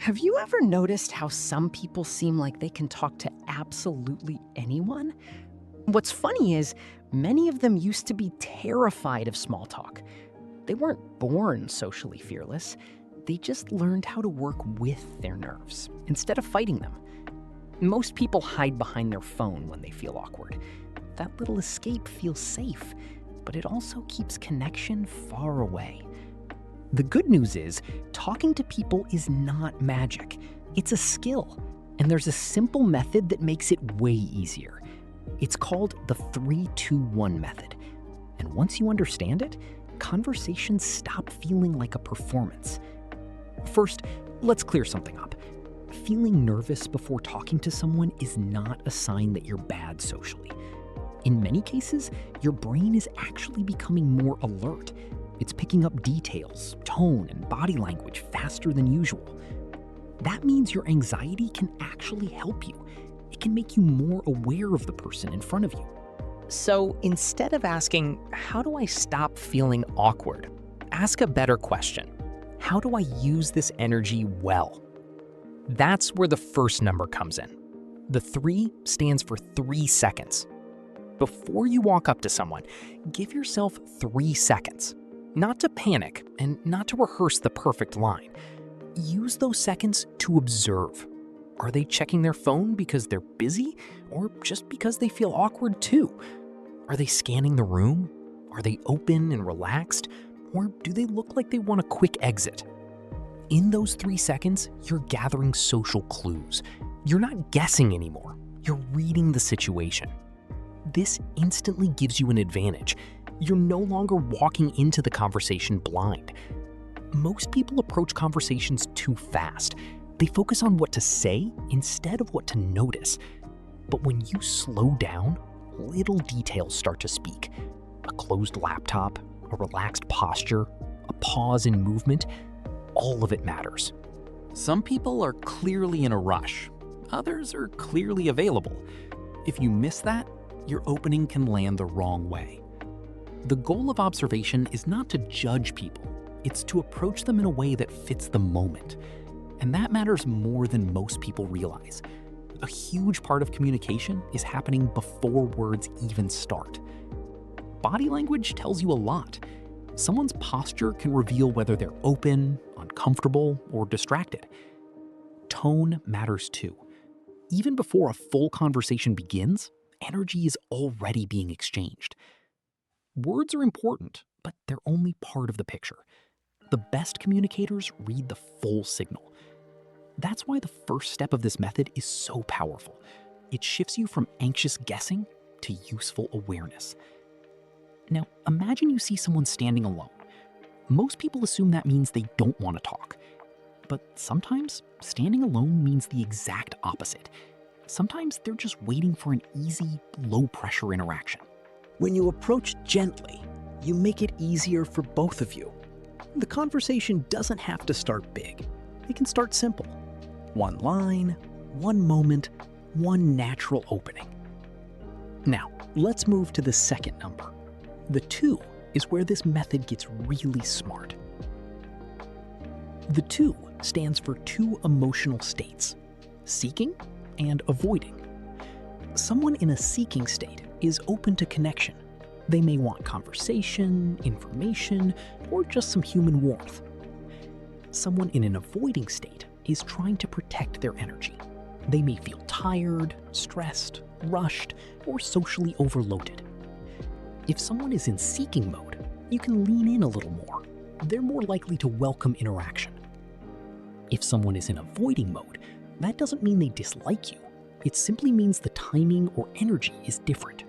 Have you ever noticed how some people seem like they can talk to absolutely anyone? What's funny is, many of them used to be terrified of small talk. They weren't born socially fearless. They just learned how to work with their nerves instead of fighting them. Most people hide behind their phone when they feel awkward. That little escape feels safe, but it also keeps connection far away. The good news is, talking to people is not magic. It's a skill, and there's a simple method that makes it way easier. It's called the 3-2-1 method. And once you understand it, conversations stop feeling like a performance. First, let's clear something up. Feeling nervous before talking to someone is not a sign that you're bad socially. In many cases, your brain is actually becoming more alert. It's picking up details, tone, and body language faster than usual. That means your anxiety can actually help you. It can make you more aware of the person in front of you. So instead of asking, how do I stop feeling awkward? Ask a better question. How do I use this energy well? That's where the first number comes in. The 3 stands for 3 seconds. Before you walk up to someone, give yourself 3 seconds. Not to panic and not to rehearse the perfect line. Use those seconds to observe. Are they checking their phone because they're busy or just because they feel awkward too? Are they scanning the room? Are they open and relaxed? Or do they look like they want a quick exit? In those 3 seconds, you're gathering social clues. You're not guessing anymore. You're reading the situation. This instantly gives you an advantage. You're no longer walking into the conversation blind. Most people approach conversations too fast. They focus on what to say instead of what to notice. But when you slow down, little details start to speak. A closed laptop, a relaxed posture, a pause in movement, all of it matters. Some people are clearly in a rush. Others are clearly available. If you miss that, your opening can land the wrong way. The goal of observation is not to judge people. It's to approach them in a way that fits the moment. And that matters more than most people realize. A huge part of communication is happening before words even start. Body language tells you a lot. Someone's posture can reveal whether they're open, uncomfortable, or distracted. Tone matters too. Even before a full conversation begins, energy is already being exchanged. Words are important, but they're only part of the picture. The best communicators read the full signal. That's why the first step of this method is so powerful. It shifts you from anxious guessing to useful awareness. Now, imagine you see someone standing alone. Most people assume that means they don't want to talk. But sometimes, standing alone means the exact opposite. Sometimes they're just waiting for an easy, low-pressure interaction. When you approach gently, you make it easier for both of you. The conversation doesn't have to start big. It can start simple. One line, one moment, one natural opening. Now, let's move to the second number. The 2 is where this method gets really smart. The 2 stands for 2 emotional states: seeking and avoiding. Someone in a seeking state is open to connection. They may want conversation, information, or just some human warmth. Someone in an avoiding state is trying to protect their energy. They may feel tired, stressed, rushed, or socially overloaded. If someone is in seeking mode, you can lean in a little more. They're more likely to welcome interaction. If someone is in avoiding mode, that doesn't mean they dislike you. It simply means the timing or energy is different.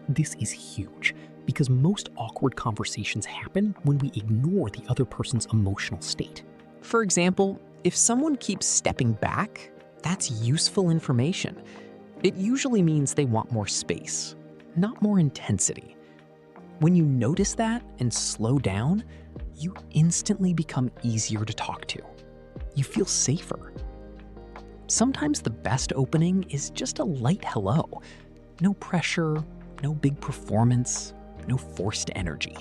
This is huge, because most awkward conversations happen when we ignore the other person's emotional state. For example, if someone keeps stepping back, that's useful information. It usually means they want more space, not more intensity. When you notice that and slow down, you instantly become easier to talk to. You feel safer. Sometimes the best opening is just a light hello. No pressure, no big performance, no forced energy.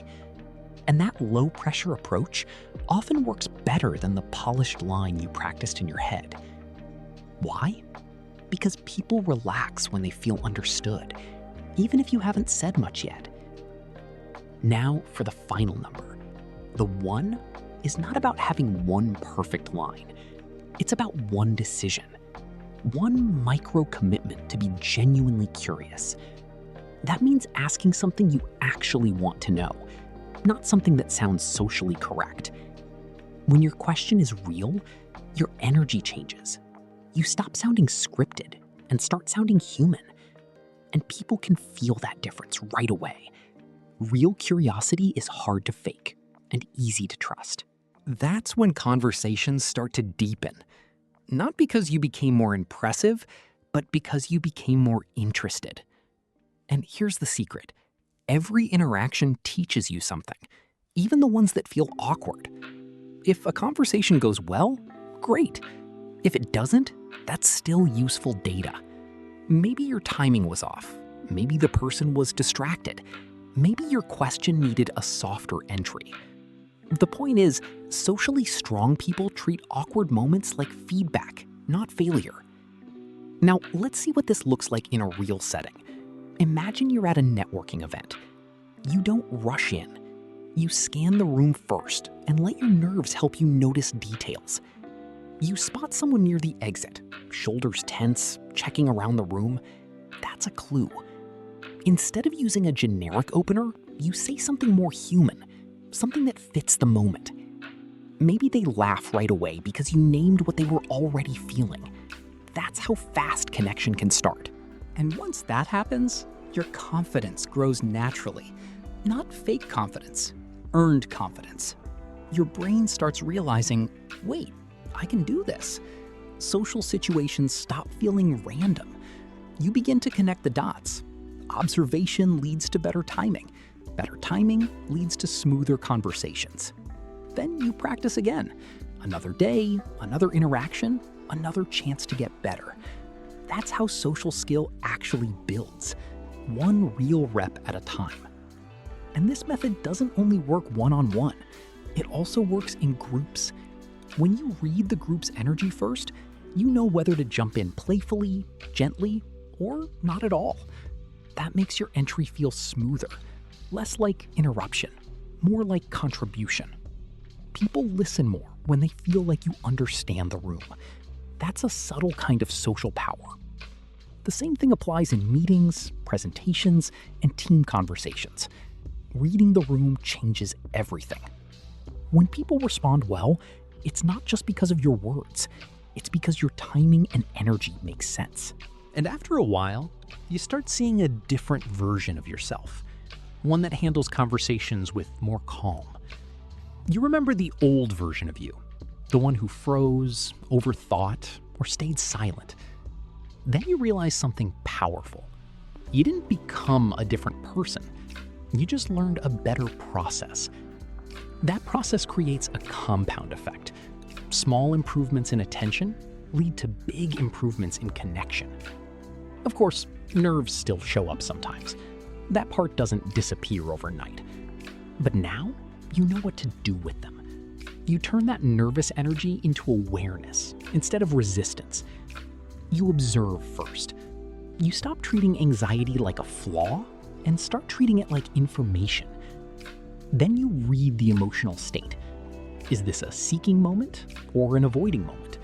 And that low-pressure approach often works better than the polished line you practiced in your head. Why? Because people relax when they feel understood, even if you haven't said much yet. Now for the final number. The 1 is not about having one perfect line. It's about one decision. One micro commitment to be genuinely curious. That means asking something you actually want to know, not something that sounds socially correct. When your question is real, your energy changes. You stop sounding scripted and start sounding human. And people can feel that difference right away. Real curiosity is hard to fake and easy to trust. That's when conversations start to deepen. Not because you became more impressive, but because you became more interested. And here's the secret. Every interaction teaches you something, even the ones that feel awkward. If a conversation goes well, great. If it doesn't, that's still useful data. Maybe your timing was off. Maybe the person was distracted. Maybe your question needed a softer entry. The point is, socially strong people treat awkward moments like feedback, not failure. Now, let's see what this looks like in a real setting. Imagine you're at a networking event. You don't rush in. You scan the room first and let your nerves help you notice details. You spot someone near the exit, shoulders tense, checking around the room. That's a clue. Instead of using a generic opener, you say something more human, something that fits the moment. Maybe they laugh right away because you named what they were already feeling. That's how fast connection can start. And once that happens, your confidence grows naturally. Not fake confidence, earned confidence. Your brain starts realizing, wait, I can do this. Social situations stop feeling random. You begin to connect the dots. Observation leads to better timing. Better timing leads to smoother conversations. Then you practice again. Another day, another interaction, another chance to get better. That's how social skill actually builds, one real rep at a time. And this method doesn't only work one-on-one, it also works in groups. When you read the group's energy first, you know whether to jump in playfully, gently, or not at all. That makes your entry feel smoother, less like interruption, more like contribution. People listen more when they feel like you understand the room. That's a subtle kind of social power. The same thing applies in meetings, presentations, and team conversations. Reading the room changes everything. When people respond well, it's not just because of your words. It's because your timing and energy make sense. And after a while, you start seeing a different version of yourself, one that handles conversations with more calm. You remember the old version of you, the one who froze, overthought, or stayed silent. Then you realize something powerful. You didn't become a different person. You just learned a better process. That process creates a compound effect. Small improvements in attention lead to big improvements in connection. Of course, nerves still show up sometimes. That part doesn't disappear overnight. But now, you know what to do with them. You turn that nervous energy into awareness instead of resistance. You observe first. You stop treating anxiety like a flaw and start treating it like information. Then you read the emotional state. Is this a seeking moment or an avoiding moment?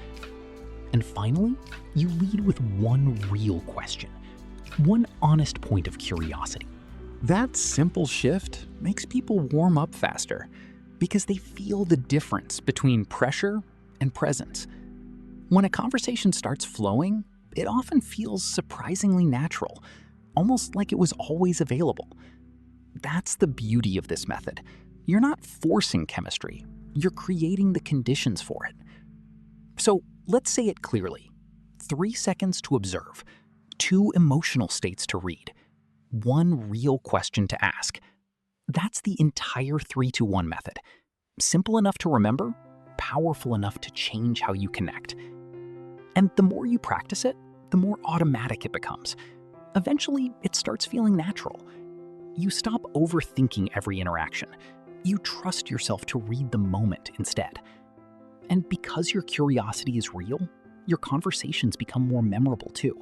And finally, you lead with one real question, one honest point of curiosity. That simple shift makes people warm up faster because they feel the difference between pressure and presence. When a conversation starts flowing, it often feels surprisingly natural, almost like it was always available. That's the beauty of this method. You're not forcing chemistry, you're creating the conditions for it. So let's say it clearly. 3 seconds to observe, 2 emotional states to read, 1 real question to ask. That's the entire 3-2-1 method. Simple enough to remember, powerful enough to change how you connect. And the more you practice it, the more automatic it becomes. Eventually, it starts feeling natural. You stop overthinking every interaction. You trust yourself to read the moment instead. And because your curiosity is real, your conversations become more memorable too.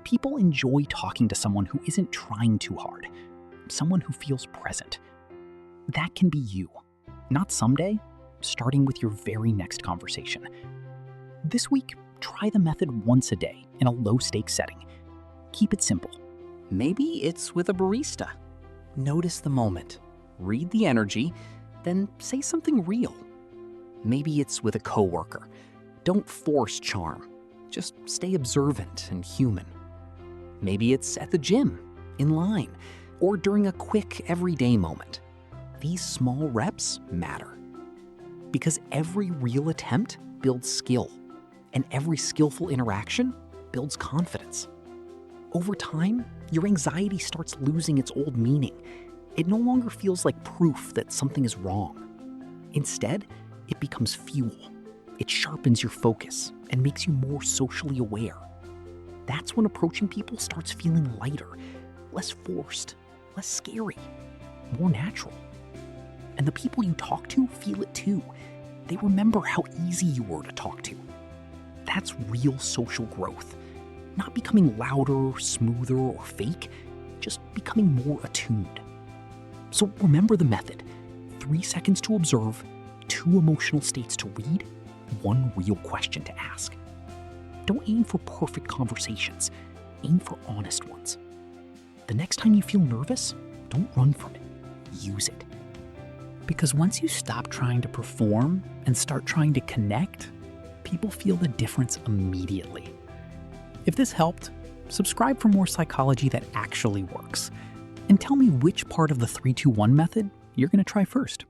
People enjoy talking to someone who isn't trying too hard, someone who feels present. That can be you, not someday, starting with your very next conversation. This week, try the method once a day in a low-stakes setting. Keep it simple. Maybe it's with a barista. Notice the moment, read the energy, then say something real. Maybe it's with a coworker. Don't force charm. Just stay observant and human. Maybe it's at the gym, in line, or during a quick everyday moment. These small reps matter. Because every real attempt builds skill, and every skillful interaction builds confidence. Over time, your anxiety starts losing its old meaning. It no longer feels like proof that something is wrong. Instead, it becomes fuel. It sharpens your focus and makes you more socially aware. That's when approaching people starts feeling lighter, less forced, less scary, more natural. And the people you talk to feel it too. They remember how easy you were to talk to. That's real social growth. Not becoming louder, smoother, or fake, just becoming more attuned. So remember the method. 3 seconds to observe, 2 emotional states to read, 1 real question to ask. Don't aim for perfect conversations. Aim for honest ones. The next time you feel nervous, don't run from it. Use it. Because once you stop trying to perform and start trying to connect, people feel the difference immediately. If this helped, subscribe for more psychology that actually works. And tell me which part of the 3-2-1 method you're going to try first.